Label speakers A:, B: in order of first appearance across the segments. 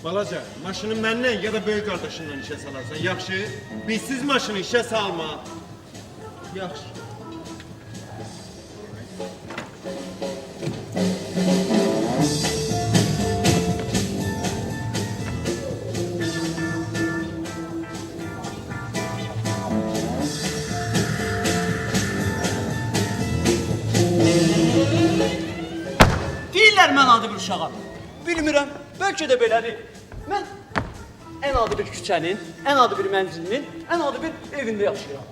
A: Balaca, maşını məndən ya da böyük qardaşından işə salarsan, yaxşı? Bizsiz maşını işə salma. Yaxşı.
B: Deyirlər mən adi bir uşağam. Bilmirəm, bəlkə də belədir. Mən ən adi bir küçənin, ən adi bir mənzilinin, ən adi bir evində yaşayıram.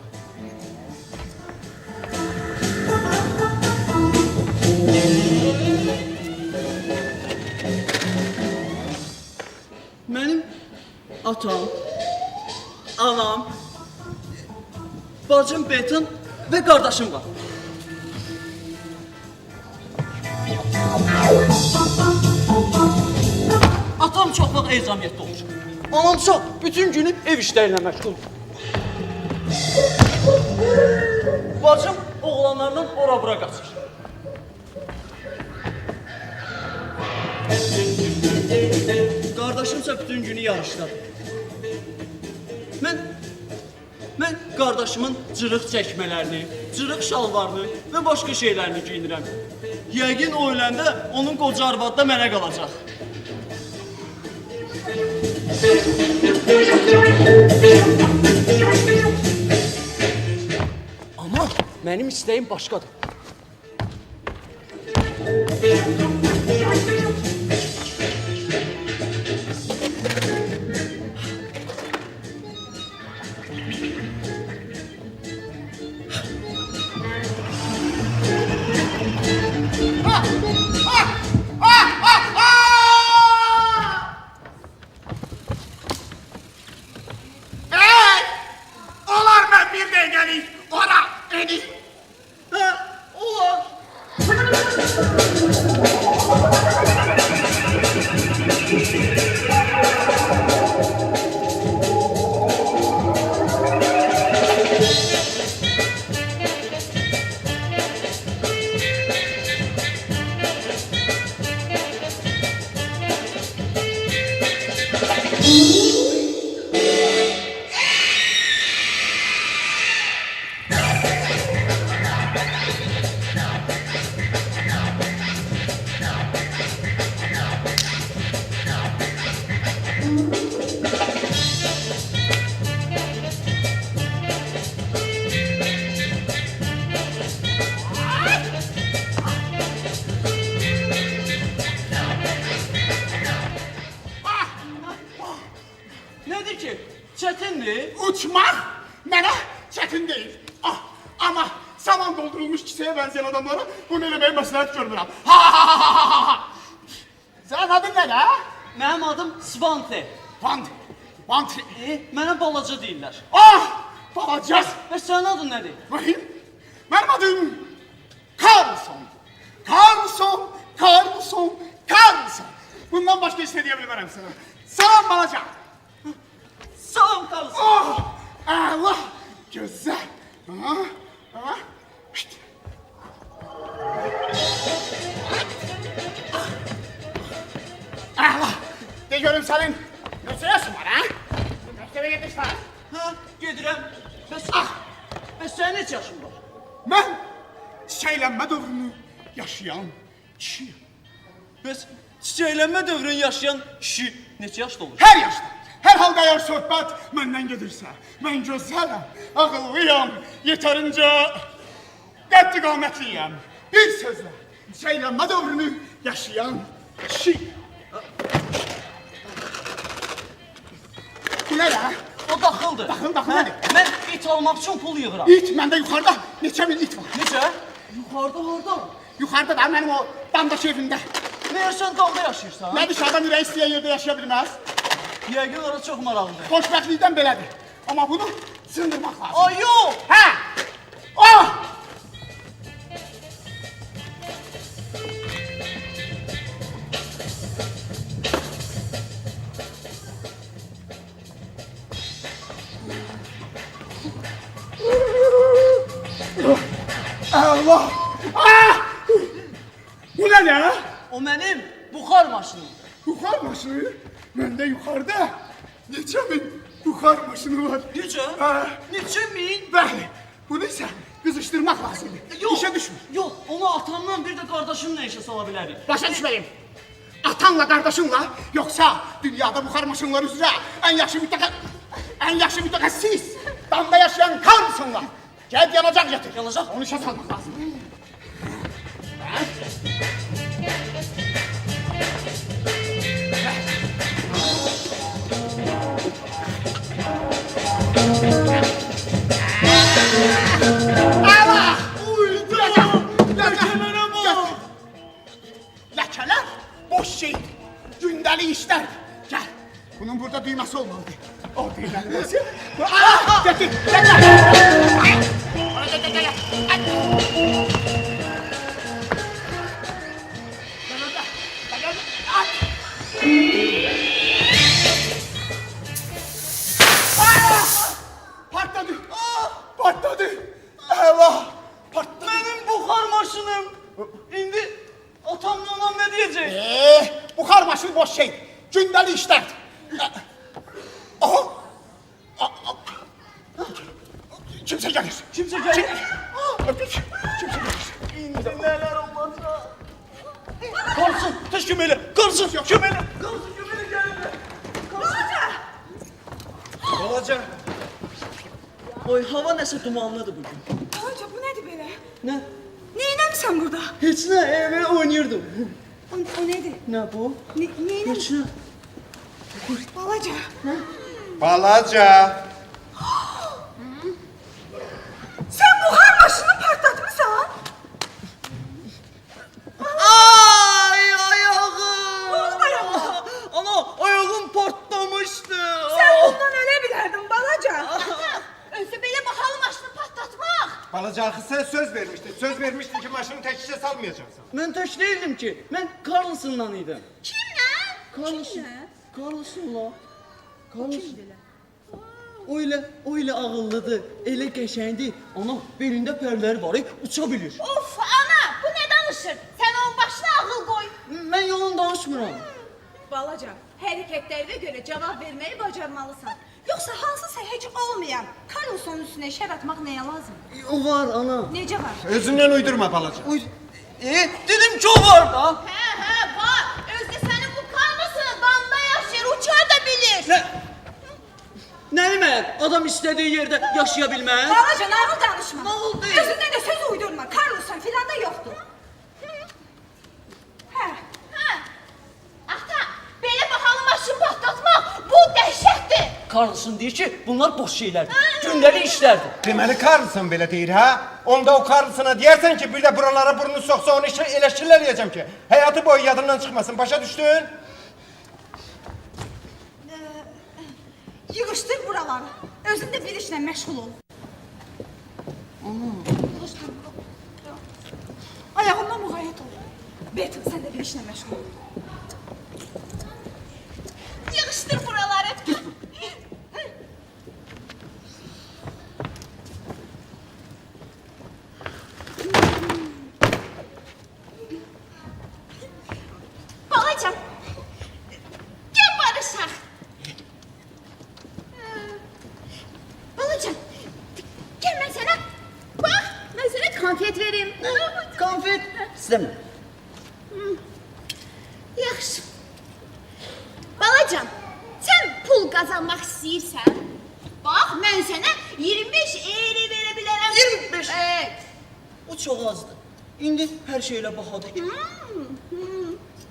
B: Mənim atam, anam, bacım Betin və qardaşım var. Atam çox vaxt ezamiyyətdə olur. Anamsa bütün günü ev işlərinə məşğuldur. Bacım oğlanlarla ora-bura qaçır. Qardaşımsa bütün günü yarışdadır. Mən qardaşımın cırıq çəkmələrini, cırıq şalvarını və başqa şeylərini giyinirəm. Yəqin o öləndə onun qoca arvadı da mənə qalacaq. Amma mənim istəyim başqadır. Nədir ki? Çətindir?
C: Uçmak mənə çətin deyil. Ama saman doldurulmuş kiseye benzeyen adamlara bunu eləməyi məsləhət görmürəm. Sənin adın nə də?
B: Mənim adım Svante.
C: Vantri.
B: Mənə balaca deyirlər.
C: Balaca.
B: Və sənin adın nədir?
C: Mənim adım Carlson. Bundan başka heç nə deyə bilmərəm sənə. Salam balaca.
B: Salam Carlson.
C: Allah, güzel. Allah, de görüm senin neçə yaşın var, ha? Məktəbə getmişsən.
B: Gedirəm. Bəs sənin neçə yaşın var?
C: Mən çiçəklənmə dövrünü yaşayan kişiyim.
B: Bəs çiçəklənmə dövrünü yaşayan kişi neçə yaşda olur?
C: Hər yaşda. Hər halda əgər söhbət məndən gedirsə, mən gözələm, ağıllıyam, yetərincə qədd-iqamətliyəm. Bir sözlə, çiçəklənmə dövrünü yaşayan kişi. Bu nə də?
B: O daxıldır.
C: Daxıl nədir?
B: Mən it almaq üçün pul yığıram.
C: İt, məndə yuxarıda neçə min it var.
B: Necə? Yuxarıda harda?
C: Yuxarıda da mənim o damdakı evimdə.
B: Məyər sən damda yaşayırsan?
C: Nə dışarıdan ürək istəyən yerdə yaşaya bilməz?
B: Yəqin orası çox maraqlıdır.
C: Xoşbəxtlikdən belədir. Amma bunu sındırmaq lazım.
B: Ay yox!
C: Hə! Allah! Bu nə?
B: O mənim buxar maşınım.
C: buxar maşını, məndə yuxarıda neçə min buxar maşını var.
B: Necə?
C: Hə.
B: Neçə min?
C: Bəli, bunu isə qızışdırmaq lazımdır. İşə düşmür.
B: Yox, onu atamla bir də qardaşımla işə sala bilərik.
C: Başa düşməyim. Atanla, qardaşınla, yoxsa dünyada buxar maşınları üzrə ən yaxşı mütəxəssis, damda yaşayan Karlsonla. Gəl yanacaq gətir.
B: Yanacaq?
C: Onu işə salmaq lazım. Allah!
B: Ləkələrə bax!
C: Ləkələr boş şeydir. Gündəlik işlər. Gəl. Bunun burada düyməsi olmalıdır. O düyməlməsi. Ah! Gətir. Gətir. Partladı. Partladı. Allah! Partladı.
B: Mənim buxar maşınım. İndi atamla anam nə deyəcək?
C: Buxar maşını boş şey. Gündəlik işlərdir. Aha! Kimsə gəlir.
B: Kimsə gəlir.
C: Kimsə gəlir.
B: İndi nələr olacaq? Qarşın, tez köməklə. Qarşın, köməklə. Qarşın, köməklə gəlir.
A: Balaca.
B: Oy, hava nəsə dumanlıdır bugün.
D: Balaca bu nedir böyle?
B: Nə?
D: Neynəmsən burada?
B: Heç nə, evə oynayırdım.
D: O nedir?
B: Nə bu?
D: Neynəm?
B: Heç nə.
D: Balaca.
A: Balaca.
D: Sen buhar maşını patlatmışsan.
B: Ay, ayağım.
D: Ne oldu ayağına?
B: Ana, ayağım partlamıştı.
D: Sen bundan ölebilirdin balaca.
E: Özü belə bahalı maşını patlatmaq.
A: Balaca axı sen söz vermiştin. Söz vermiştin ki maşını tek işe salmayacaksın.
B: Mən tək değildim ki. Mən Carlson'la idim.
E: Kimlə?
B: Carlson. Carlson'la. Carlson. O elə ağıllıdır, elə qəşəngdir. Ana, belində pərləri var, uça bilir.
E: Of ana, bu nə danışır? Sən onun başına ağıl qoy.
B: Mən yalan danışmıram.
D: Balaca, hərəkətlərinə görə cavab verməyi bacarmalısan. Yoxsa hansısa heç olmayan Carlson'un üstünə şər atmaq nəyə lazım?
B: O var ana.
D: Necə var?
A: Özünden uydurma balaca.
B: Uy, dedim ki o var da.
E: Hə, var. Özdə sənin bu karnısını damda yaşayır, uçar da bilir.
B: Nə demək? Adam istədiyi yerdə yaşaya bilməz.
D: Balaca, nağıl danışma.
B: Nağıl deyil.
D: Özündən də söz uydurma. Carlson filan da yoxdur. Hə.
E: Hə. Ata, belə bahalı maşın patlatmaq bu dəhşətdir.
B: Carlson deyir ki, bunlar boş şeylərdir. Gündəlik işlərdir.
A: Deməli Carlson belə deyir ha? Onda o Carlson'a diyersen ki bir de buralara burnunu soksa onu eleştirirleyeceğim ki. Hayatı boyu yadından çıkmasın. Başa düştün?
D: Yığışdır buraları. Özün də bir işlə məşğul ol. Ayağımdan müğayət ol. Betin, sən də bir işlə məşğul ol.
E: Yığışdır buraları. Balacam, gel barışaq. Balacam, gel mən sənə, bax, mən sənə konfet verim.
B: Konfet. İstəmirəm.
E: Yaxşı. Balacam, sən pul qazanmaq istəyirsən? Bax, mən sənə 25 euro verə bilərəm.
B: 25?
E: Evet.
B: O çox azdır. İndi hər şeylə bahadır.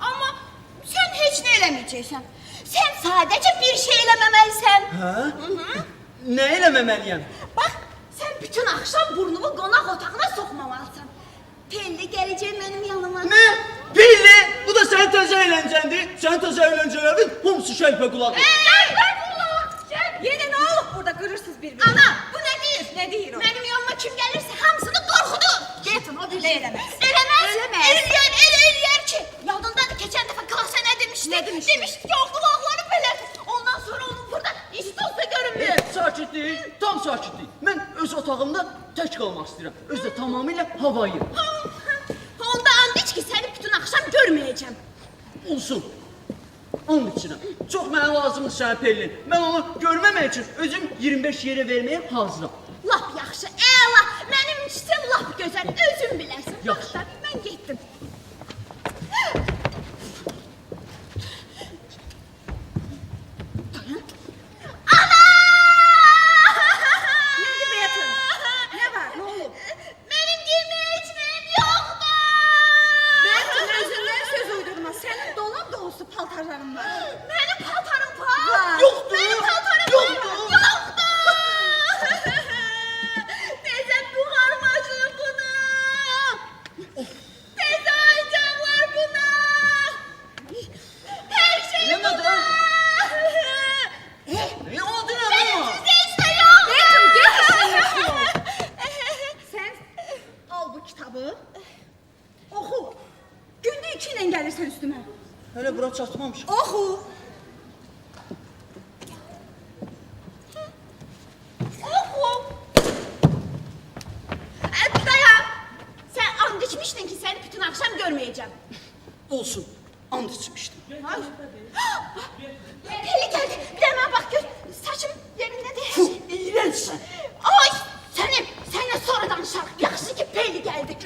E: Amma sən heç nə eləməyəcəksən. Sən sadəcə bir şey eləməməlisən.
B: Hə? Nə eləməməliyəm?
E: Bax, sən bütün axşam burnumu qonaq otağına soxmamalısan. Pelli gələcək mənim yanıma.
B: Nə? Billi! Bu da sənin təzə əyləncəndir. Sənin təzə əyləncələrin hamısı şəlpə qulaqdır.
E: Gəl qulaq, gəl.
D: Yenə nə olub burada qırırsınız bir-birini?
E: Ana, bu nə deyir?
D: Nə deyir o?
E: Mənim yanıma kim gəlirsə hamısını qorxudur.
D: Betin, o bir şey eləməz.
E: Eləməz.
D: Eləməz.
E: Eləyər ki. Yadındadır keçən dəfə klasa nə demişdi?
D: Nə demişdi?
E: Demişdi ki, o qulaqları belə. Ondan sonra onun burada istoz da görünmür.
B: Sakitlik, tam sakitlik. Mən öz otağımda tək qalmaq istəyirəm. Özü də tamamilə havayı.
E: Onda and iç ki, səni bütün axşam görməyəcəm.
B: Olsun. And içirəm. Çox mənə lazımdır sənə Pelin. Mən onu görməmək üçün özüm 25 yerə verməyə hazıram.
E: Lap yaxşı, əla. Mənim üçün lap gözəl, özün bilərsən.
B: Yaxşı.
E: Yaxşı, mən getdim.
D: Nədir Beatın? Nə var, nə olub?
E: Mənim yeməyə içməyim yoxdur.
D: Beatın, özündən söz uydurma. Sənin dolab dolusu paltarların var.
E: Mənim paltarım var.
D: Var.
B: Yoxdur.
E: Mənim paltarım
B: Yoxdur.
E: var. Yoxdur. Tezə buğarmacı bunu. Tezə oyuncaqlar buna. Hər şey
B: Eləmədi,
E: buna.
B: O deyil
E: Mənim
B: ama.
E: sizdə heç nə yox.
D: Beatın, get işin yoxdur. Sən al bu kitabı, oxu. Gündə 2 ilə gəlirsən üstümə.
B: Hələ bura çatmamışam.
D: Oxu.
E: Oxu. Dayan. Sən and içmişdin ki, səni bütün axşam görməyəcəm.
B: Olsun. And içmişdim.
E: Ay. Peli geldi. Bir de hemen bak gör. Saçım yerinde değil.
B: Fuh, iğrençsən.
E: Ay seninle sonra danışalım. Yaxşı ki Peli geldi.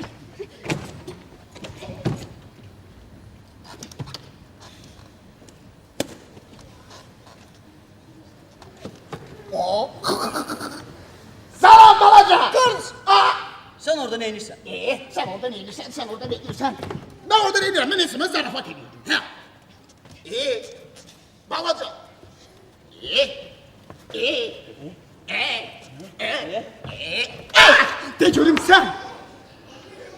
C: Salam balaca.
B: Kız! Sen orada neyinirsən?
C: Sen orada neylisən, sen orada neylisən? Ben orada neyliyorum, ben esime zarafat ediyordum. Ha. Balaca. De görüm sen.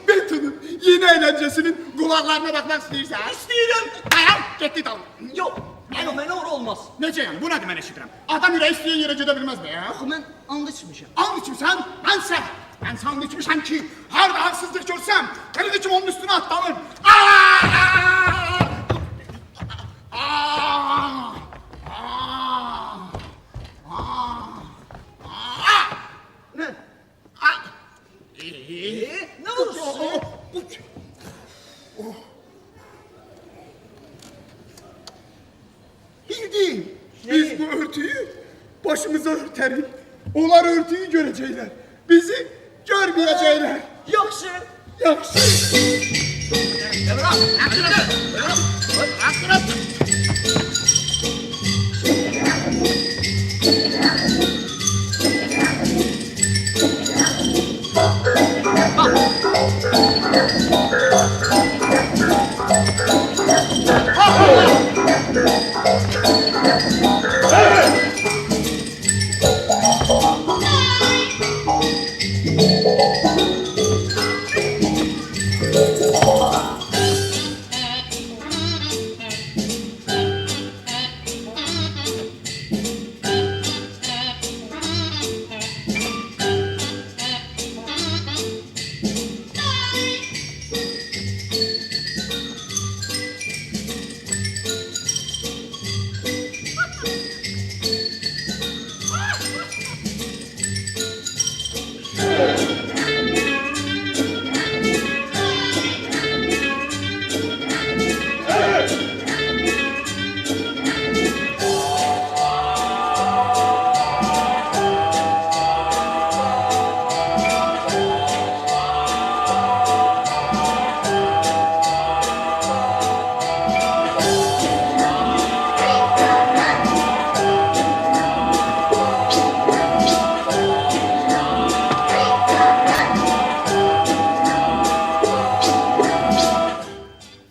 C: Beton'un yeni eğlencesinin kulaklarına bakmak istiyorsan.
B: İstəyirəm.
C: Dayan, gitti dal.
B: Yox, mənə ora olmaz.
C: Nece yani, bu nedir ben eşitirəm? Adam yüreği isteyen yere gidebilmez mi ya?
B: Axı mən and içmişəm.
C: And içmişsən, bense. Ben sana içmişəm ki, harda haksızlık görsem, benim içim onun üstüne atlanır.
B: Nə? Nə vurursun?
C: Bildiğin, biz bu örtüyü başımıza örterik. Onlar örtüyü görecekler. Bizi görmeyecekler.
B: Yaxşı.
C: Yaxşı.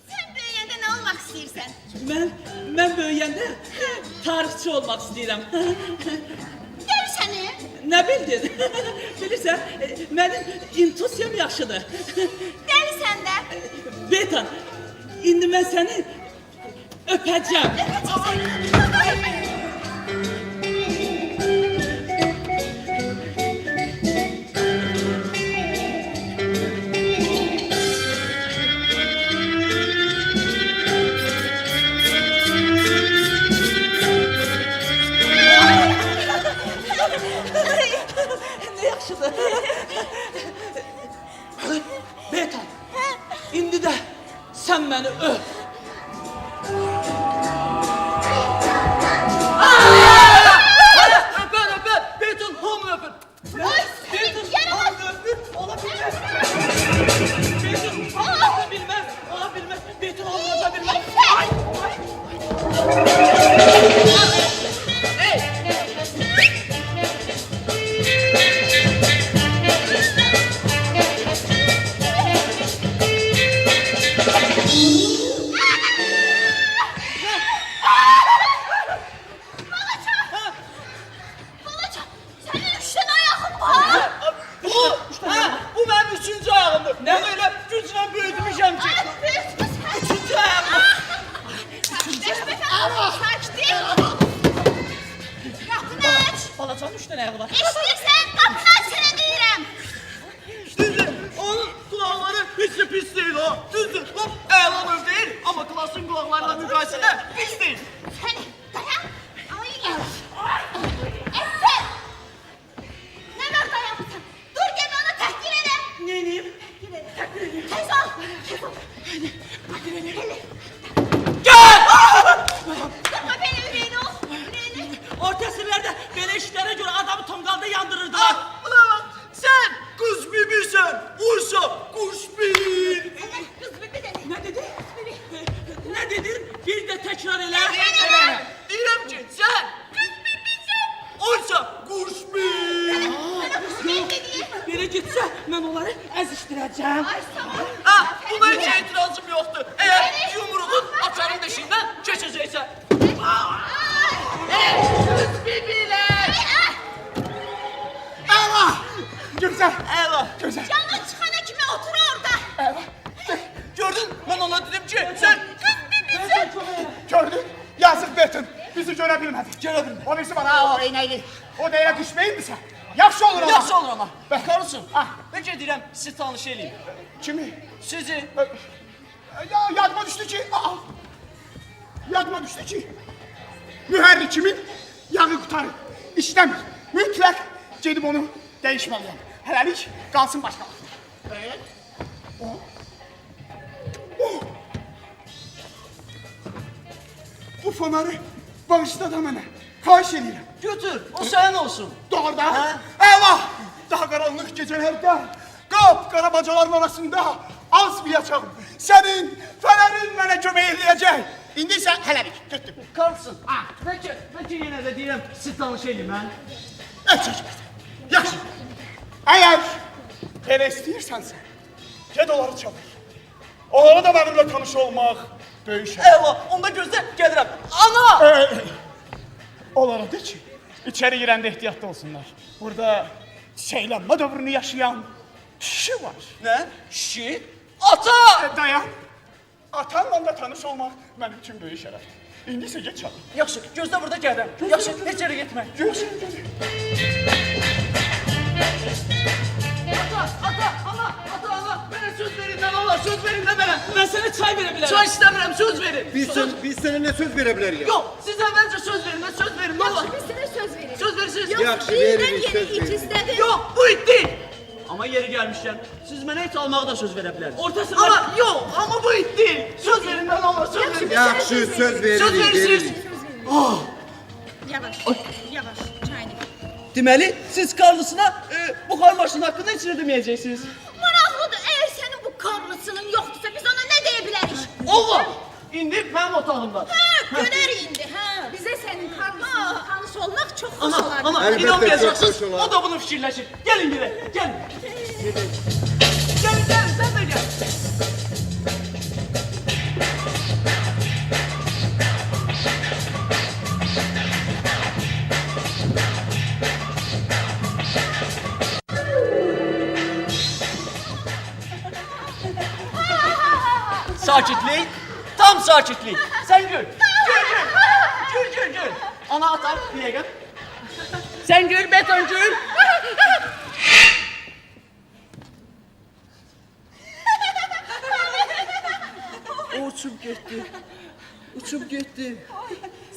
E: Sen büyüyende ne olmak istiyorsan?
B: Mən böyüyəndə tarixçi olmaq istəyirəm.
E: Gör seni.
B: Nə bildin? Bilirsən, mənim intusiyam yaxşıdır.
E: Deli sen de.
B: Betan, indi mən səni öpəcəm. Nə yaxşıdır. Betan, indi də sən məni öp. ayağı var.
E: Eşidirsən, qapını aç sənə deyirəm.
B: Düzdür, onun kulakları hiç de pis değil ha. Düzdür, laf eğlanır değil ama klasın kulaklarıyla mükayesede pis değil.
E: Sən dayan. Ay yavaş. Efer. Nə var dayanmısan? Dur gel onu təhqir edəm.
B: Neyim?
E: Tez ol. Tez ol.
B: Gel!
E: Durma beni ürəyini ol. Ürəyini.
B: Orta sırlarda böyle işlere göre adamı tongalda yandırırdılar. Ulan sen kuş bibirsen, uysa kuş bir.
E: Kız bibi dedi.
B: Ne dedi? Ne dedin? Bir de tekrar ele. Diyorum ki sen kuş bibirsen, uysa kuş bir.
E: Ne dedi?
B: Biri gitse ben onları eziştireceğim.
E: Ay tamam.
B: Ha, buna hiç itirazım yoktu. Eğer yumruğun açarın deşinden geçecekse.
C: Ela! Güzel.
B: Eyvah.
C: Güzel.
E: Canın çıxana kimi otur orada.
B: Gördün ben ona dedim ki sen kız bibisin.
C: Gördün? Yazık Betin. Bizi göre bilmedi.
B: Göre bilmedi.
C: O birisi var ha o eyneyli. O da yere düşmeyin mi sen? Yaxşı olur ona.
B: Yaxşı olur ama.
C: Bakarısın. Ah.
B: Bence deyirəm sizi tanış eləyim.
C: Kimi?
B: Sizi.
C: Ya yadıma düştü ki. Aa. Yadıma düştü ki. Mühərrikimin yağı qutarı. İşləmir. Mütləq gedib onu dəyişməliyəm. Hələlik qalsın başqa. Bu fonarı bağışla da mənə. Xahiş edirəm.
B: Götür. O senin olsun.
C: Doğrudan.
B: Ha?
C: Eyvah! Daha karanlık gecelerde, qara bacaların arasında azmayacağım. Senin fenerin mənə kömək eləyəcək. İndi isə hələlik, getdim.
B: Kalsın. Bence yine de deyirəm sizi tanış eləyim mən.
C: Yaxşı. Əgər elə istəyirsənsə, ged onları çalır. Onlara da benimle tanış olmaq böyük şey.
B: Eyvah. Onda gözlə gəlirəm. Ana!
C: Onlara de ki, içeri girəndə ehtiyatlı olsunlar. Burada çiçeklənmə dövrünü yaşayan kişi var.
B: Ne? Şi? Ata!
C: Dayan. Atanla da tanış olmaq mənim üçün böyük şərəfdir. İndi isə get çalın.
B: Yaxşı, gözlə burada gəlirəm. Yaxşı, heç yerə getmə.
C: Görüşün.
B: Ana, mənə söz verin lan Allah, söz verin də mənə. Mən sənə çay verə bilərəm. Çay istəmirəm, söz verin.
A: Biz seninle söz verebiliriz.
B: Yox, siz əvvəlcə söz verin, mən söz verin, nə olar?
D: Biz sənə söz veririk.
B: Söz verirsiniz.
A: Yaxşı,
D: Birdən
A: veririz,
D: yeni
A: söz
D: iç
A: veririz.
D: istədi.
B: Yox, bu it deyil. Amma yeri gəlmişkən, siz mənə it almağı da söz verə bilərsiniz.
F: Ortasında-
B: Amma yox, amma bu it deyil. Söz verin, mən Allah, söz verin.
A: Yaxşı söz veririz.
B: Söz verirsiniz.
D: Yavaş, yavaş, çayını.
B: Deməli, siz Karlısına buxar maşını haqqında heç nə deməyəcəksiniz.
E: Maraqlıdır, əgər sənin bu karlısının yoxdursa biz ona nə deyə bilərik?
B: Allah! İndi mənim otağımda.
E: Hə, görərik indi, hə.
D: Bizə sənin karlısınla tanış olmaq çox xoş
B: Ana,
D: olardı.
B: ana,
A: Əlbəttə,
B: inanmayacaqsınız.
A: çox xoş olar.
B: O da bunu fikirləşir. Gəlin gedək, gəlin. Gəlin, sən də gəl. Sakitlik, tam sakitlik. Sen gül. Gül. Ana atar, bir dakika. Sen gül, beton gül. O uçup gitti. Uçup gitti.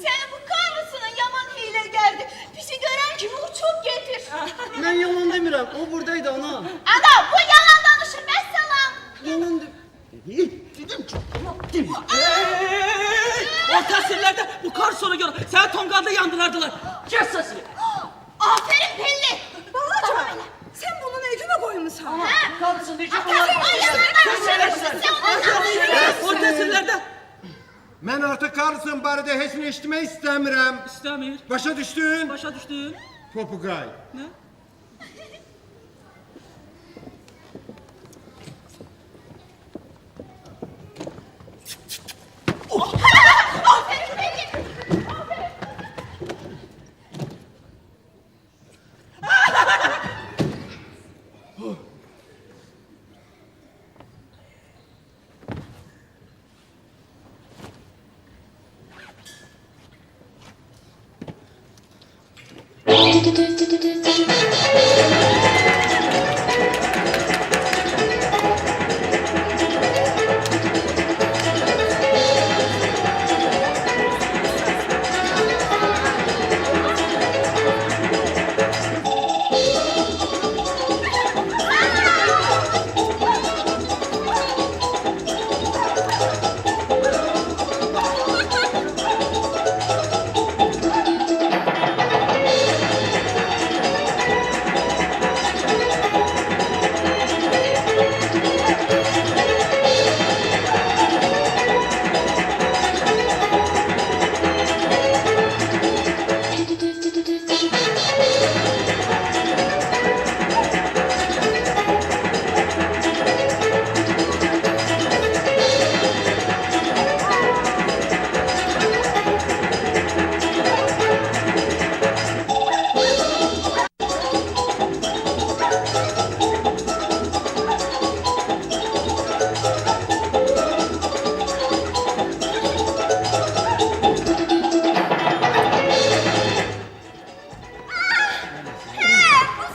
E: Sənin bu karlısının yaman hiyləgərdir. Bizi görən kimi uçub getir.
B: Ben yalan demirəm, o buradaydı ana.
E: Ana, bu yalan danışır, vəssalam.
B: Yalan dedim ki, dedim.
F: Orta sırlarda bu kar sonu gör. Sen tongalda yandırardılar.
B: Kes sesini.
E: Aferin Pelli.
D: Balaca, sən bunun ödünə qoymusan.
E: Hə?
B: Kalsın diye
E: Aferin, ay yalan danışır. Sən ona danışır.
F: Orta sırlarda.
A: Ben artık Karlsın barədə heç nə eşitmək istəmirəm.
F: İstəmir.
A: Başa düşdün?
F: Başa düşdün.
A: Popugay.
F: Ne?
E: Aferin Pelli. Bu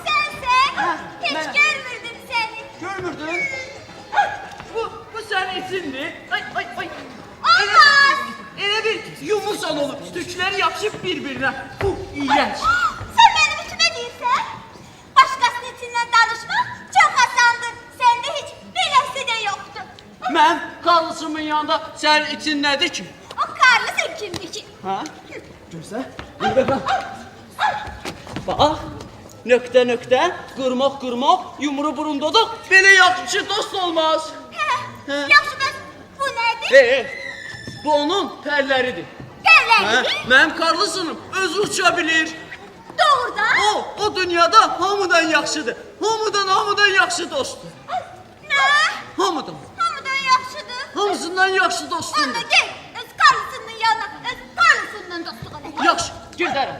E: sensin. Hiç görmürdüm seni.
B: Görmürdün? Bu senin içindir. Ay.
E: Olmaz.
B: Elə bir yumursan olur. Tükləri yapışıb bir-birinə. Bu iğrenç.
E: Sen benim içime değilsen. Başkasının içinden danışmak çok asandır. Sende hiç bilesi de yoktu.
B: Mən Karlsımın yanında sənin için nədir ki?
E: O Carlos'un kimdi ki?
B: Ha? Gözlə. Bir bax. Bax. Nöqtə, qırmaq, yumru burundadır. Belə yaxşı dost olmaz.
E: Yaxşı ben bu nedir?
B: Bu onun pərləridir.
E: Derler.
B: Mənim Karlsınım özü uça bilir.
E: Doğrudan.
B: O dünyada hamıdan yaxşıdır. Hamıdan yaxşı dostdur.
E: Ne?
B: Hamıdan.
E: Hamıdan yaxşıdır.
B: Hamısından yaxşı dostumdur.
E: Onda gel. Öz Carlos'unun yanına. Öz Carlos'undan dostluq edək.
B: Yaxşı, gedərəm.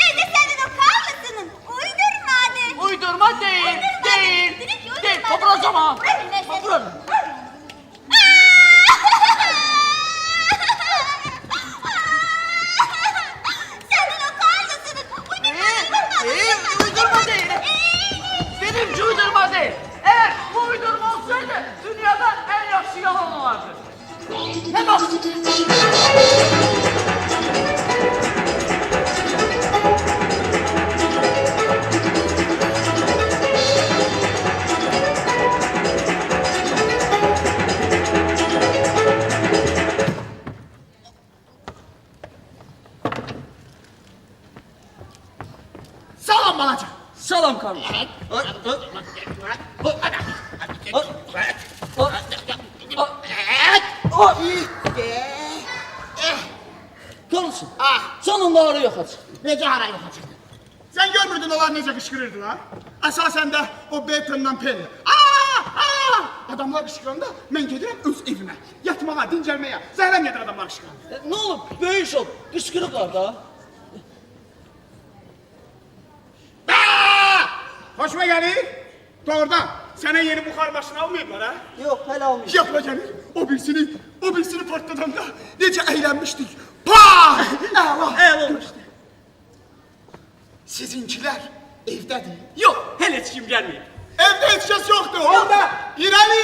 E: Evde senin o Carlos'unun uydurmadı.
B: Uydurma değil. Kopuracağım ha. Kopuram.
E: Senin o Carlos'unun
B: Uydurma değil. Benimki uydurma değil. Eğer bu uydurma olsaydı dünyada en yaxşı yalan olardı. Ne bak?
C: Salam balaca.
B: Salam Carlos. Carlos'un. Sen onları yok aç.
C: Necə hara yoxa çıxdı? Sən görmürdün onlar necə qışqırırdılar? Əsasən də o Beton'dan Penny. Adamlar qışqıranda mən gedirəm öz evimə. Yatmağa, dincəlməyə. Zəhləm gedir adamlar qışqıranda.
B: Ne olur böyük şok. Kışkırıklar da.
C: Hoşuma gəlir. Doğrudan sənə yeni buxar maşını almayıblar ha?
B: Yok hala olmuyor.
C: Yapma gəlir. O birisini partladanda necə əylənmişdik. Pah!
B: El olmuştu.
C: Sizinkilər evdədir.
B: Yok hele hiç kim gelmiyor.
C: Evdə heç kəs yoxdur. Orada irəli!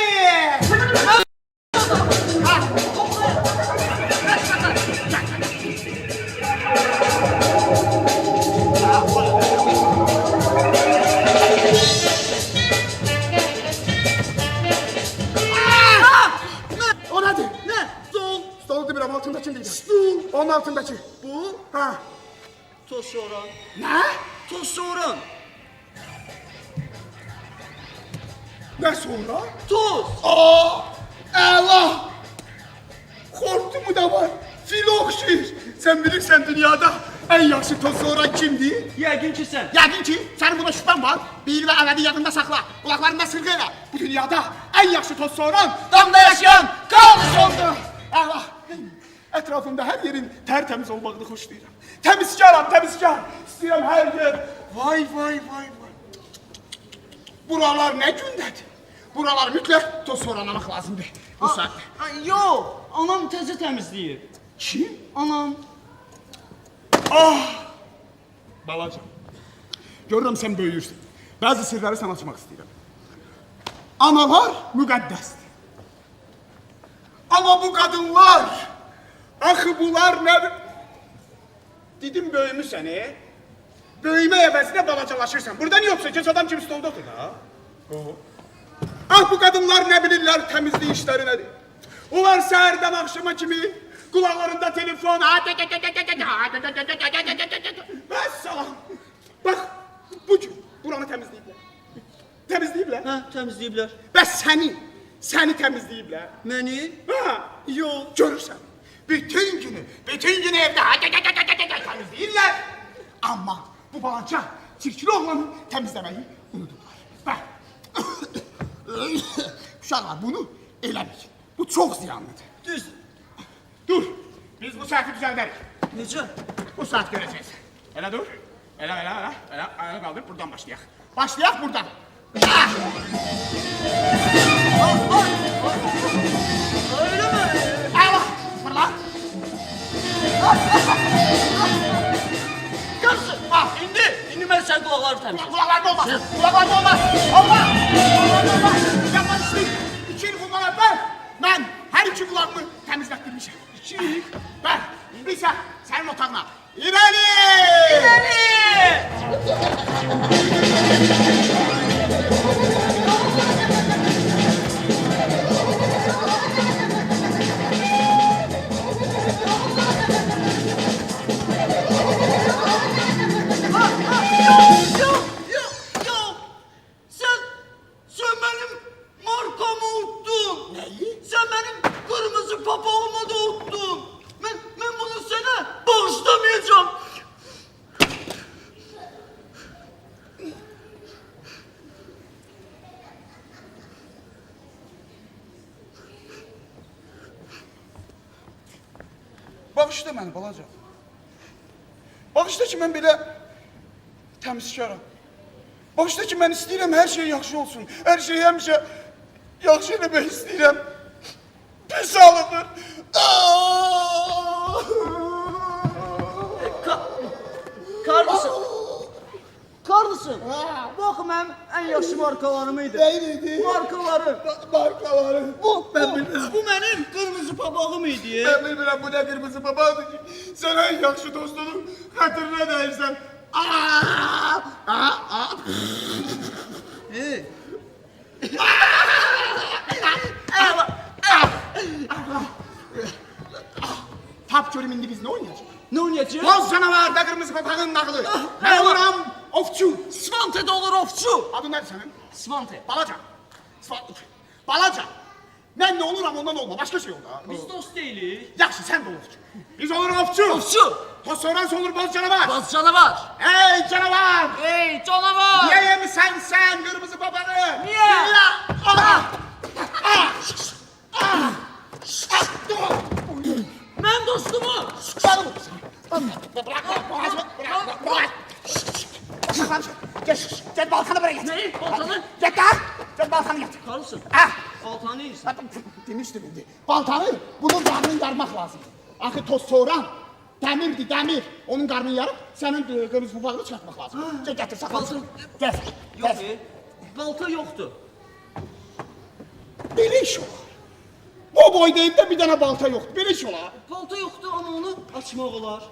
C: O nədir?
B: Ne? Sol.
C: Stolu demirəm, altındakı deyirəm. Stul. Onun altındakı.
B: Bu.
C: Ha.
B: Toz soğuran.
C: Nə?
B: Toz soğuran.
C: Nə sonra?
B: Toz.
C: Əla! Xortumu da var. Fil oxşayır. Sən bilirsən dünyada ən yaxşı toz sonra kimdir?
B: Yəqin ki sen.
C: Yəqin ki, sənin buna şübhən var. Bir və əvvəli yadında saxla. Qulaqlarında sırğı elə. Bu dünyada ən yaxşı toz soğuran damda yaşayan Carlsondur. Əla! Ətrafımda hər yerin tərtəmiz olmağını xoşlayıram. Təmizkaram, təmizkar. İstəyirəm hər yer. Vay. Buralar nə gündədir? Buralar mütləq toz soğuranamaq lazımdır. Bu saatdə.
B: Yok. Anam tezi temizleyir.
C: Kim?
B: Anam.
C: Balaca. Görürəm sən böyüyürsən. Bəzi sirləri sən açmaq istəyirəm. Analar müqəddəsdir. Amma bu qadınlar, axı bunlar nə... Dedim böyümüsən, Böyümə əvəzinə balacalaşırsan. Burada niyə yoxsa? Keç adam kimi stolda otur, ha? Ah, bu qadınlar nə bilirlər təmizlik işləri nədir? Onlar səhərdən axşama kimi qulaqlarında telefon... Vəssalam! Bax, bu gün buranı təmizləyiblər. Təmizləyiblər?
B: Hə, təmizləyiblər.
C: Bəs səni təmizləyiblər.
B: Məni?
C: Ha, yox, görürsən. Bütün günü evdə təmizləyirlər. Amma bu balaca, çirkli oğlanı təmizləməyi unudurlar. Bəli. Uşaqlar, bunu eləməyin. Bu çox ziyanlıdır.
B: Düz.
C: Dur, biz bu saati düzəldərik.
B: Necə?
C: Bu saat görəcəyiz. Elə dur. Elə, ayağa qaldır, buradan başlayaq. Başlayaq buradan.
B: Öyle mi?
C: Əla, fırla.
B: Görsün. Bak, indi mən sən qulaqları təmizləyim.
C: Kulaklarda olmaz. Kulaklarda olmaz. Olmaz. Yapma işleyim. 2 il bundan əvvəl mən hər iki kulağımı təmizlətdirmişəm. 2 il? Bəli. İndi isə sənin otağına. İrəli!
B: Yok. Sen benim markamı unuttun.
C: Neyi?
B: Sen benim kırmızı papağımı da unuttun. Ben bunu sana bağışlamayacağım.
C: Bağışla məni, balaca. Bağışla ki, mən belə təmizkaram. Bağışla ki, mən istəyirəm, hər şey yaxşı olsun. Hər şey həmişə yaxşı eləmək istəyirəm. Pis alınır.
B: Karlısın. Bak benim en yaxşı markalarım idi.
C: Neydi?
B: Markalarım.
C: Markaları. Ben bilmirəm.
B: Bu benim kırmızı papağım idi.
C: Ben bilmirəm, bu ne kırmızı papağıdır ki. Sen en yaxşı dostunu xətrinə dəyirsən. Tap görüm indi biz ne oynayacağız?
B: Ne oynayacağız?
C: Boz canavarda kırmızı papağın nağılı. Ben oluram ofçu.
B: Svante olur ofçu.
C: Adın nədir sənin?
B: Svante.
C: Balaca. Balaca. Ben ne oluram ondan olma. Başka şey oldu.
B: Biz dost değiliz.
C: Yaxşı sen de ofçu. Biz olur ofçu.
B: Ofçu.
C: Toz olur boz canavar.
B: Baz canavar.
C: Ey canavar.
B: Ey canavar.
C: Niye yemişsen sen kırmızı papağı?
B: Niye? Ben dostumu.
C: Gel balkanı buraya get.
B: Ne? Baltanı?
C: Get lan. Gel balkanı get.
B: Karlısın.
C: Ah.
B: Baltanı yersin.
C: Demiştim indi. Baltanı bunun qarnını yarmaq lazım. Axı toz soğuran dəmirdir, dəmir. Onun qarnını yarıb sənin qırmızı papağını çıxartmaq lazım. Gel getir saxla.
B: Baltan.
C: Gel.
B: Yok balta yoktu.
C: Belə iş olar. O boyda evdə bir dənə balta yoxdur. Belə iş olar.
B: Balta yoktu ama onu açmaq olar.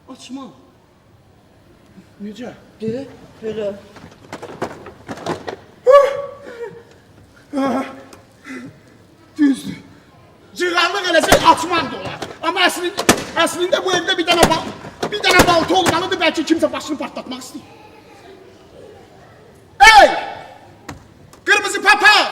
B: Açma.
C: Necə?
B: De, böyle.
C: Düzdür. Cığallıq eləsə açmaq da olar. Amma əslində bu evdə bir dənə balta olmalıdır, bəlkə kimsə başını partlatmaq istəyir. Ey! Qırmızı papaq!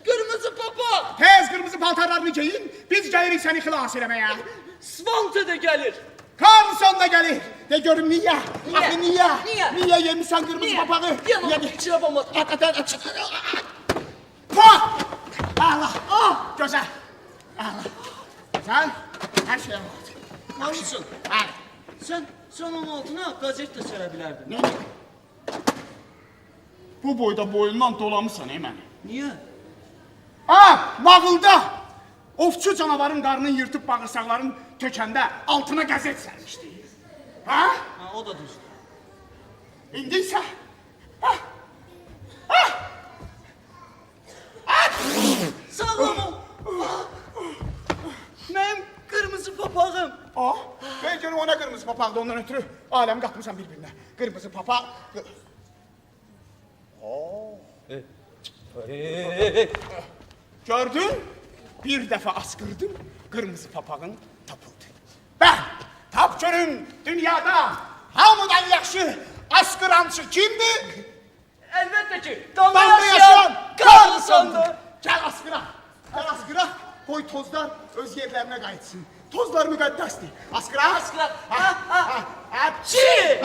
B: Kırmızı papa.
C: Tez qırmızı paltarlarını giyin, biz gəlirik səni xilas eləməyə.
B: Svante de gelir.
C: Karlson da gəlir. De görüm niyə?
B: Niyə?
C: Axı niyə?
B: Niyə?
C: Niyə yemişsən qırmızı papağı?
B: Yalan. Hiç yapamadım.
C: Pah! Allah! Ah! Gözəl! Allah! Gözəl! Hər şey var.
B: Karlısın.
C: Bəli.
B: Sen onun altına gazet de serebilirdin.
C: Nə? Bu boyda boyundan dolamısan məni.
B: Niye?
C: Ha! Nağılda! Ovçu canavarın qarnını yırtıb bağırsaqların tökəndə altına qəzet sərmişdi. Ha?
B: Ha, o da düz.
C: İndi isə...
B: Sağlam ol. Mənim qırmızı papağım.
C: Ben görüm ona qırmızı papaqdı ondan ötürü aləmi qatmışam bir-birinə. Qırmızı papaq... Gördün? Bir dəfə askırdım, qırmızı papağın tapıldı. Ben tap görün dünyada hamıdan yaxşı askıramçı kimdir?
B: Əlbəttə ki, damda
C: Damda
B: yaşayan
C: yaşayan
B: Karlsondur.
C: Gel askıra, gel askıra. Koy tozlar öz yerlerine qayıtsın. Tozlar müqəddəsdir. Askıra.
B: Askıra.
C: Həpçi.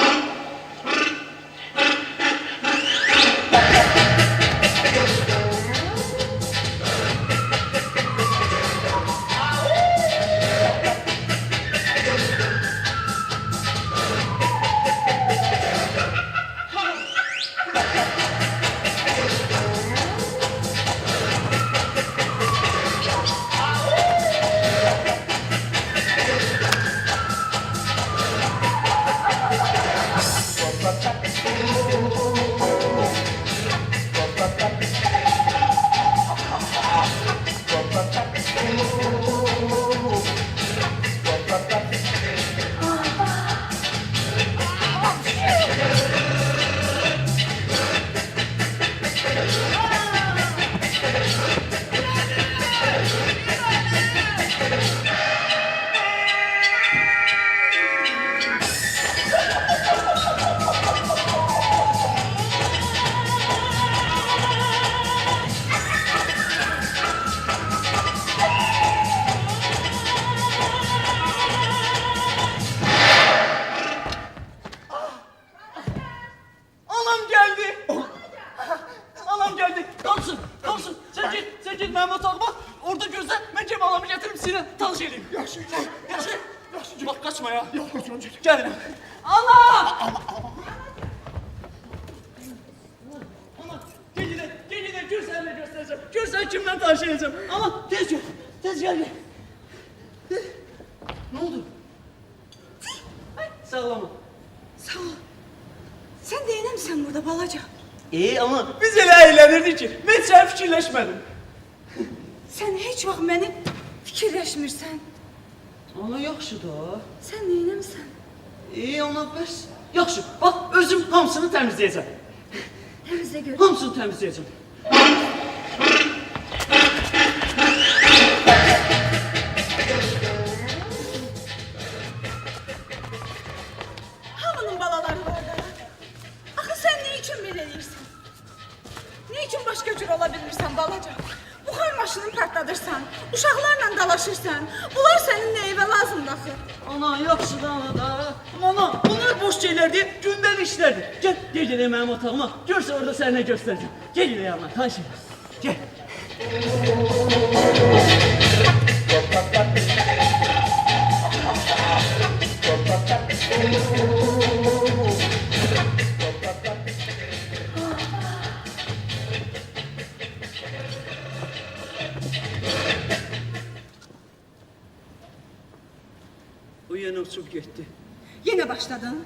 B: Anam geldi. Anam geldi. Kalsın, kalsın. Sen git Mehmet Ağabey. Orada gözle, ben Kemal'ımı getirip seni tanış edeyim.
C: Yaxşı,
B: Yaxşı. Bak kaçma ya.
C: Yox, qoçum, get.
B: Gelin. Allah! Ana, gel yine, gör seninle göstereceğim. Gör sen kimden tanışacağım. Ama tez gel, tez gel. Ne oldu? Ay, sağlama.
D: Sağ ol. Sen deyinəmsən burada balaca.
B: İyi ama biz elə eğlenirdik ki, ben sen fikirleşmedim.
D: Sən heç vaxt məni fikirləşmirsən.
B: Ana yaxşı da.
D: Sən neynəmsən?
B: İyi ana bəs. Yaxşı, bax özüm hamısını təmizləyəcəm.
D: Təmizlə gör.
B: Hamısını təmizləyəcəm.
D: Hamının balaları var da. Axı sən nə üçün belə eləyirsən? Nə üçün başqa cür ola bilmirsən balaca? Buxar maşını partladırsan, uşaqlarla dalaşırsan. Bunlar sənin nəyivə lazımdır axı?
B: Ana yaxşı da ana da. Amma ana bunlar boş şeylərdir, gündəlik işlərdir. Gel gələ mənim otağıma. Görsə orada sənə göstərəcəm. Gel gələ yanına, tanış edin. Gel. O yenə uçub getdi.
D: Yenə başladın.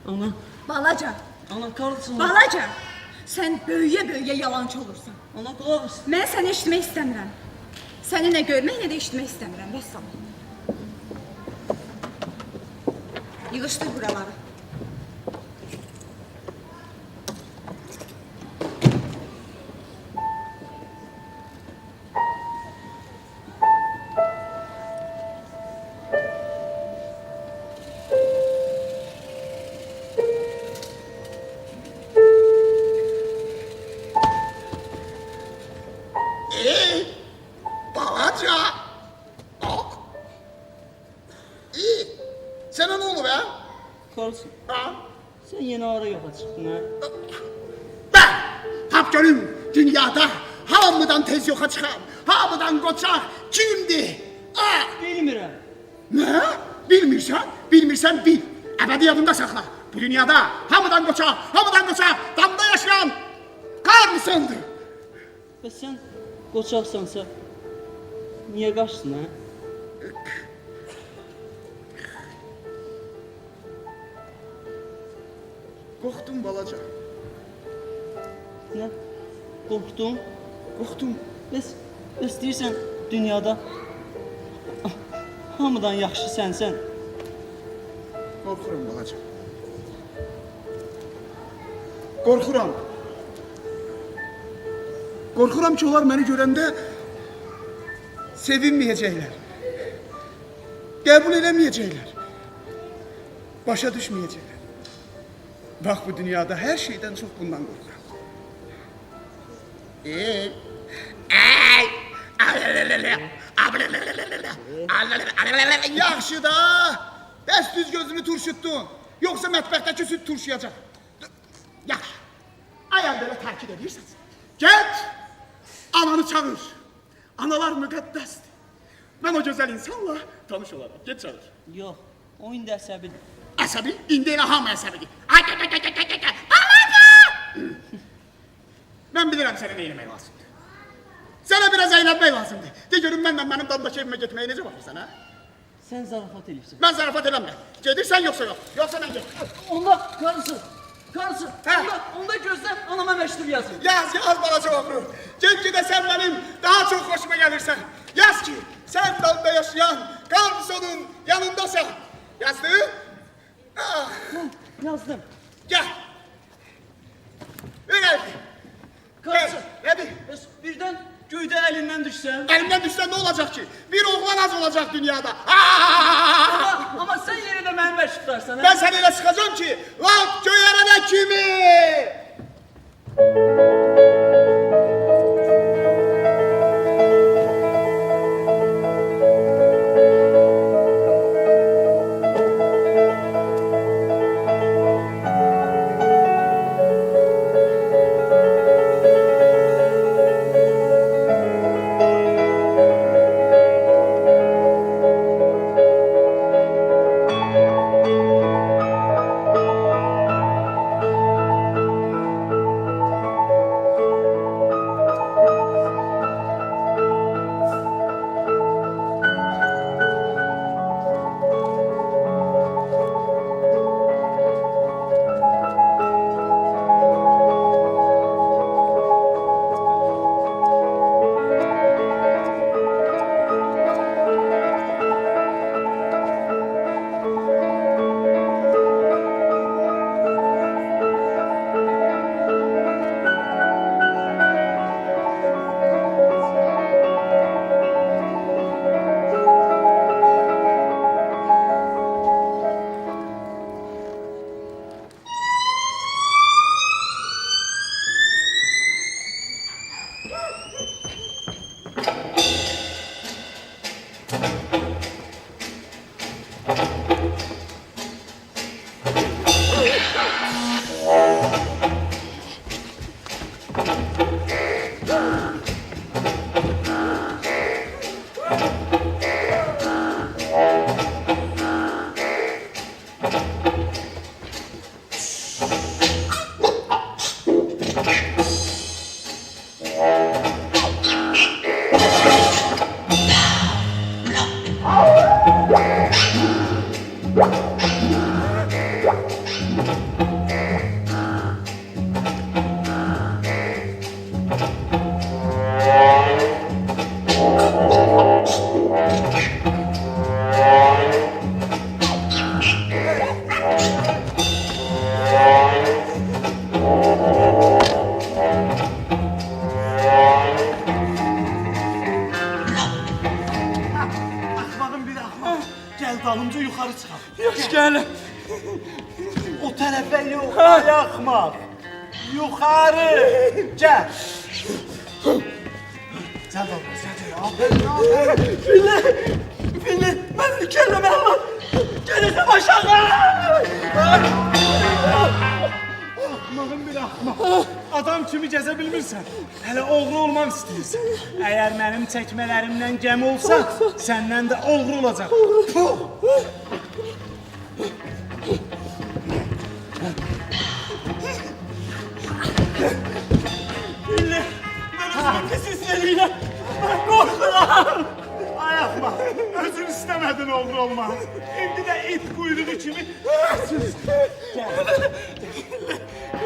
B: Ana,
D: Balaca,
B: ana Karlsson.
D: balaca. Sən böyüyə-böyüyə yalançı olursan.
B: Ana qulaq as.
D: Mən səni eşitmək istəmirəm. Səni nə görmək, nə də eşitmək istəmirəm. Vəssalam. Yığışdır buraları.
C: Balaca. İyi. Sana ne oldu be?
B: Karlsson,
C: Ha?
B: sen yeni ara yoxa çıxdın ha?
C: Ben tap görüm dünyada hamıdan tez yoxa çıxan, hamıdan qoçaq kimdir?
B: Bilmirəm.
C: Ne? Bilmirsən? Bilmirsən bil. Əbədi yadında saxla. Bu dünyada hamıdan qoçaq, damda yaşayan Karlssondur.
B: Bəs sən qoçaqsansa, Niyə qaçdın, hə?
C: Qorxdum balaca.
B: Nə? Qorxdun?
C: Qorxdum.
B: Bəs deyirsən dünyada hamıdan yaxşı sənsən.
C: Qorxuram balaca. Qorxuram. Qorxuram ki, onlar məni görəndə sevinməyəcəklər. Qəbul eləməyəcəklər. Başa düşməyəcəklər. Bax, bu dünyada hər şeydən çox bundan qorxuram. Yaxşı da, bəs düz gözünü turşutdun. Yoxsa mətbəxdəki süt turşuyacaq. Yaxşı, ayar belə təkid edirsən. Get, ananı çağır. Analar müqəddəsdir. Mən o gözəl insanla tanış olaram. Get çağır.
B: Yox, o indi əsəbidir.
C: Əsəbi? İndi elə hamı əsəbidir. Mən bilirəm sənə nə eləmək lazımdır. Sənə biraz əylənmək lazımdır. De görüm mənlə mənim damdakı evimə getməyə necə baxırsan, hə?
B: Sən zarafat eləyirsən.
C: Mən zarafat eləmirəm. Gedirsən yoxsa yox? Yoxsa mən get.
B: Onda karısı.
C: Hə?
B: Onda gözlə, anama məktub yazın.
C: Yaz balaca oğlum. Get ki də sən mənim daha çox xoşuma gəlirsən. Yaz ki, sən damda yaşayan Karlsonun yanındasan. Yazdın? Ah,
B: Yazdım.
C: gel. Ver elini.
B: Karısı.
C: Nedir?
B: Bəs birdən göydə əlindən düşsən.
C: Elimden düşsen ne olacak ki? Bir oğlan az olacak dünyada.
B: Amma sən yenə də mənim məşq tutarsan, hə?
C: Ben seninle sıkacağım ki, lan göyerene kimi?
B: dalımca yuxarı çıxaq. Yox, gəlin. O tərəfə yox, ayaqmaq. Yuxarı, gəl. Sən də ol, sən də ol. Filli, mən kəlləməyəm var. Gələcəm aşağı.
C: Axmağın bir axmaq. Adam kimi gəzə bilmirsən. Hələ oğru olmaq istəyirsən. Əgər mənim çəkmələrimdən gəmi olsa, səndən də oğru olacaq.
B: Filli, mən özümün pis istəyirəm. Mən qorxuram.
C: oğlu olma. Şimdi de it kuyruğu kimi.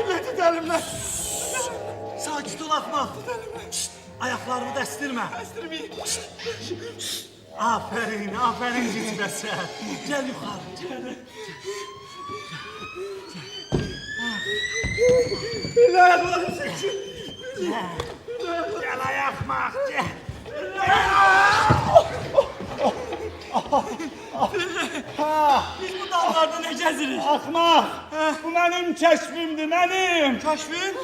G: Ne tutalım lan? Sakit ol Akmal. Şşt, ayaklarımı destirme.
C: Kestirmeyin.
G: Aferin gitme sen. Gel yukarı.
C: El ayaklarım seçin.
G: Gel ayakmak gel.
F: Biz bu dağlarda ne gezirik?
C: Akmaq. Bu mənim kəşfimdir, mənim.
F: Kaşfın?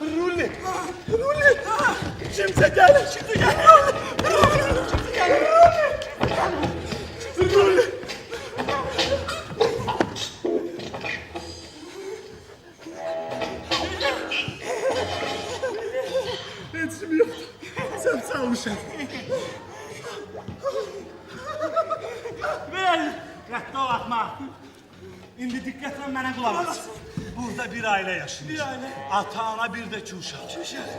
C: Rulet. Rulet. Kimsə gəlir, kimsə gəlir. Kimsə gəlir. Rulet. Heç yoxdur. Sən salmışam.
G: Rədd ol Akmal. İndi diqqətlə mənə qulaq as. Burada bir ailə yaşayır.
F: Bir ailə.
G: Ata, ana, bir də ki uşaq.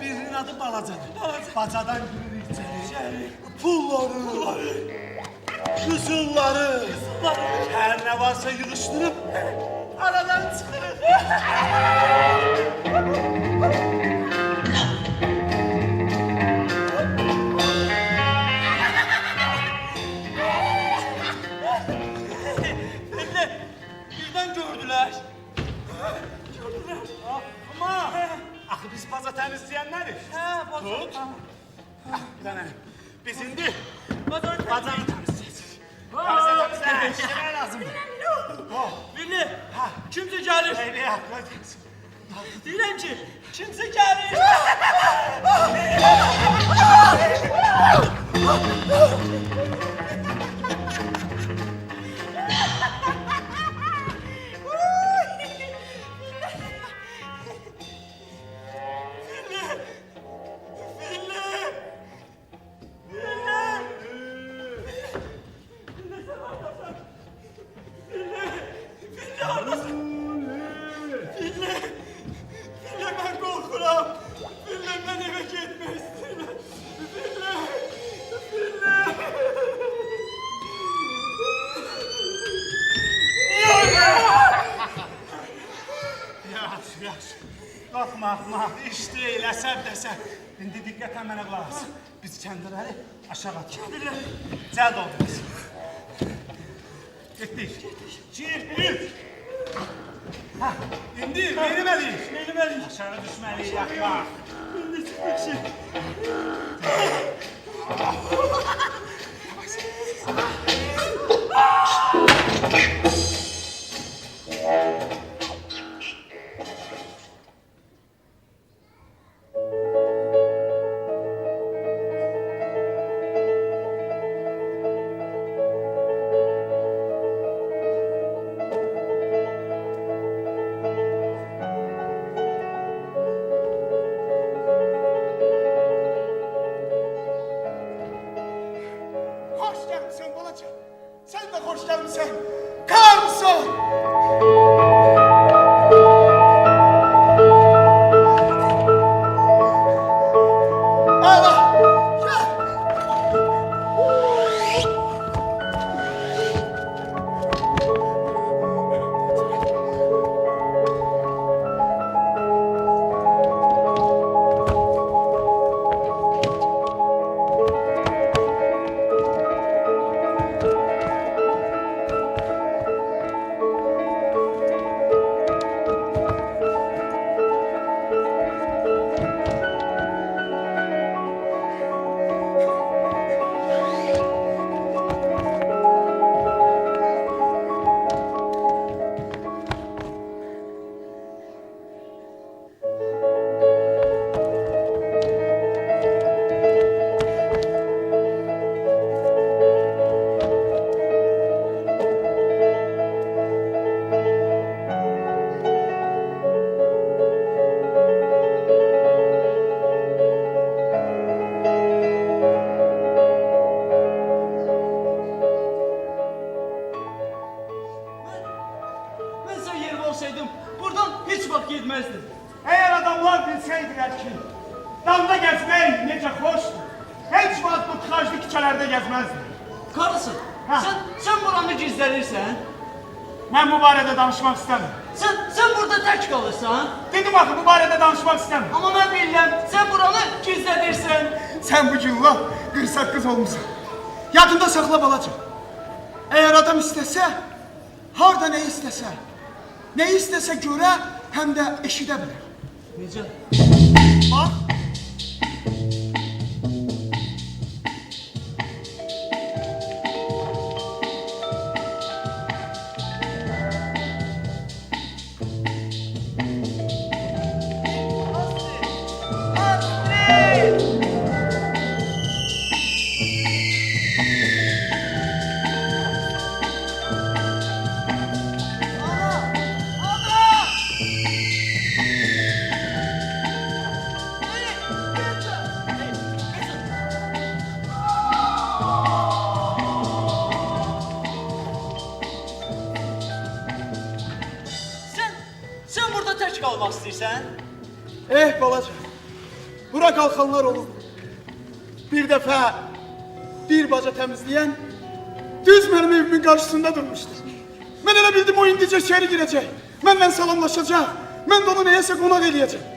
G: Birinin adı Balacadır. Bacadan girir içəri. Pulları. Qızılları. Hər nə varsa yığışdırıb aradan çıxırıq.
F: Birden gördüler.
G: Ama axı biz baza təmizləyənlərik. Tut. Bir dənə. Biz indi bacanı təmizləyəcəyik. Təmizləyəcəyik. İşləmək lazımdır.
F: Birli, kimse gelir.
G: Ey, yaklaşık.
F: Diyelim ki, kimse gelir. Ben korkuram. Fillemden eve gitmek istiyorum.
G: Yaxşı. Qorxma, iş deyil, əsəb. İndi diqqətlə mənə qulaq as. Biz kəndirləri aşağı atırıq. Cəld ol biz. Getdik. 2, 3. İndi meyləməliyik. Aşağı düşməliyik, yaxma.
F: İndi çıkmışım.
C: Hoş gəlmisən balaca. Sən də xoş gəlmisən. Karlson! Allah! Gəl! Ben sen yerim olsaydım buradan hiç vakit gitmezdim. Eğer adamlar bilseydiler ki damda gezmek necə xoşdur, heç vaxt bu tıxaclı küçələrdə gezməzdim.
B: Karlson,
C: Ha.
B: sen buranı gizlənirsən?
C: Mən bu barədə danışmaq istəmirəm.
B: Sen burada tək qalırsan?
C: Dedim axı bu barədə danışmaq istəmirəm.
B: Amma mən bilirəm, sen buranı gizlədirsən.
C: Sən bu gün lap qırsaq qız olmusan. Yadında saxla balaca. Əgər adam istəsə, harda nə istəsə, nə istəsə görə, həm də eşidə bilər.
B: Necə?
C: Bax.
B: Sen burada tək qalmaq istəyirsən?
C: Balaca, bura qalxanlar olub. Bir dəfə bir baca təmizləyən düz mənim evimin qarşısında durmuşdur. Mən elə bildim o indicə içəri girəcək. Mənlə salamlaşacaq. Mən də onu nəyəsə qonaq eləyəcəm.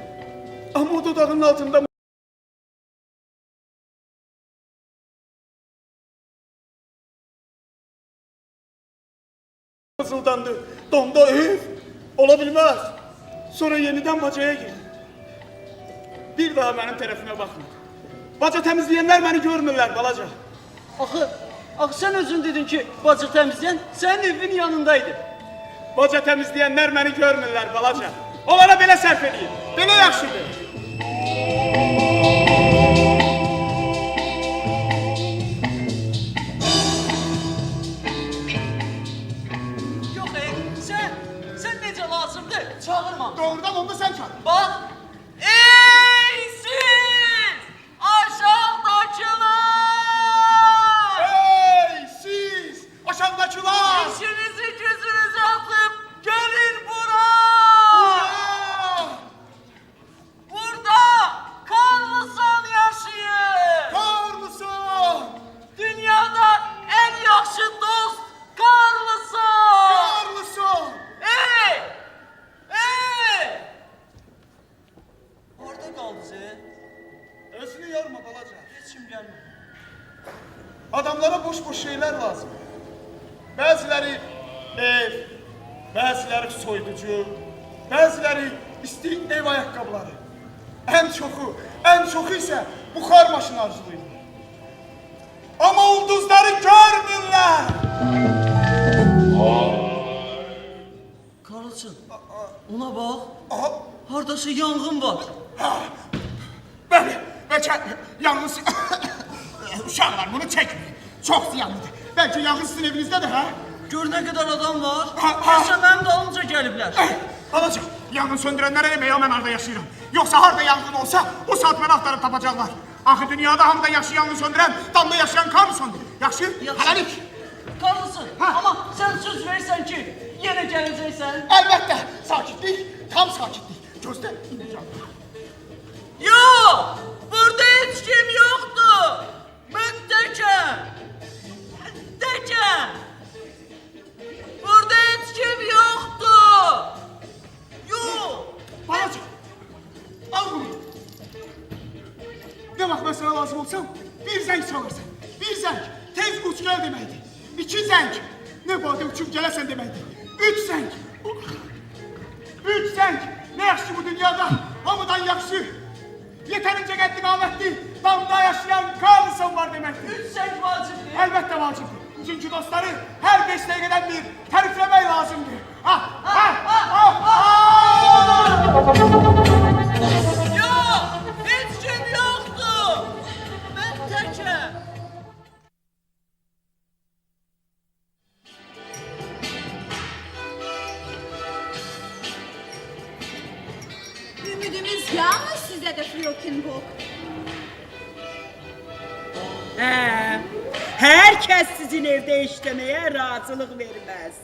C: Amma o dodağının altında mızıldandı. Donda ev ola bilməz. Sonra yenidən bacaya girdi. Bir daha mənim tərəfimə baxmadı. Baca təmizləyənlər məni görmürlər balaca.
B: Axı sen özün dedin ki, bacı təmizləyən sənin evin yanındaydı.
C: Baca təmizləyənlər məni görmürlər balaca. Onlara belə sərf edeyim. Belə yaxşıdır.
B: Yox sen necə lazımdır, çağırma.
C: Doğrudan onda sən çağır.
B: Bak, ey siz aşağıdakılar!
C: Hey siz aşağıdakılar!
B: İşinizi gücünüzü atıp gelin bura! Burada Karlson yaşayır!
C: Karlson!
B: Dünyada en yaxşı dost Karlson!
C: Karlson!
B: Ey! Ey! Orada kaldı sen.
C: Özünü yorma balaca.
B: Hiç kim gelmedi.
C: Adamlara boş şeyler lazım. Bəziləri ev, bəziləri soyuducu, bəziləri isti ev ayaqqabıları. Ən çoxu isə buxar maşını arzulayırlar. Amma ulduzları görmürlər.
B: Karlson, ona bak.
C: Aha,
B: Hardasa yangın var.
C: bəli, bəlkə yalnız uşaqlar bunu çəkməyin. Çox ziyanlıdır. Bəlkə yalnız sizin evinizdədir, hə?
B: Gör ne kadar adam var.
C: Ha.
B: Nəsə mənim dalımca gəliblər.
C: Balaca, yangın söndürənlərə demək ya mən harada yaşayıram. Yoxsa harada yangın olsa, o saat məni axtarıb tapacaqlar. Axı dünyada hamıdan yaxşı yangın söndürən, damda yaşayan Karlsondur. Yaxşı? Hələlik.
B: Karlson,
C: Ha.
B: ama sen söz verirsen ki yine geleceksen.
C: Əlbəttə, sakitlik, tam sakitlik. Gözlə, inəcəm.
B: Yok, burada hiç kim yoktu. Müttekem. Müttekem. Burada hiç kim yoktu. Yok.
C: Balaca, al bunu. Ne vaxt mən sənə lazım olsam, bir zəng çalırsan. Bir zəng, tez uç gəl deməkdir. 2 zəng, nə badə uçub gələsən deməkdir. 3 zəng. 3 zəng, nə yaxşı bu dünyada, hamıdan yaxşı. Yetərincə qəddi-qamətli, damda yaşayan Karlson var deməkdir.
B: 3 zəng vacibdir.
C: Əlbəttə vacibdir. Çünki dostları hər 5 dəqiqədən bir tərifləmək lazımdır.
B: Yok, hiç kim yoktu. Müttekem.
D: Ümidimiz yalnız sizə də Frökenburg.
H: Hər kəs sizin evdə işləməyə razılıq verməz.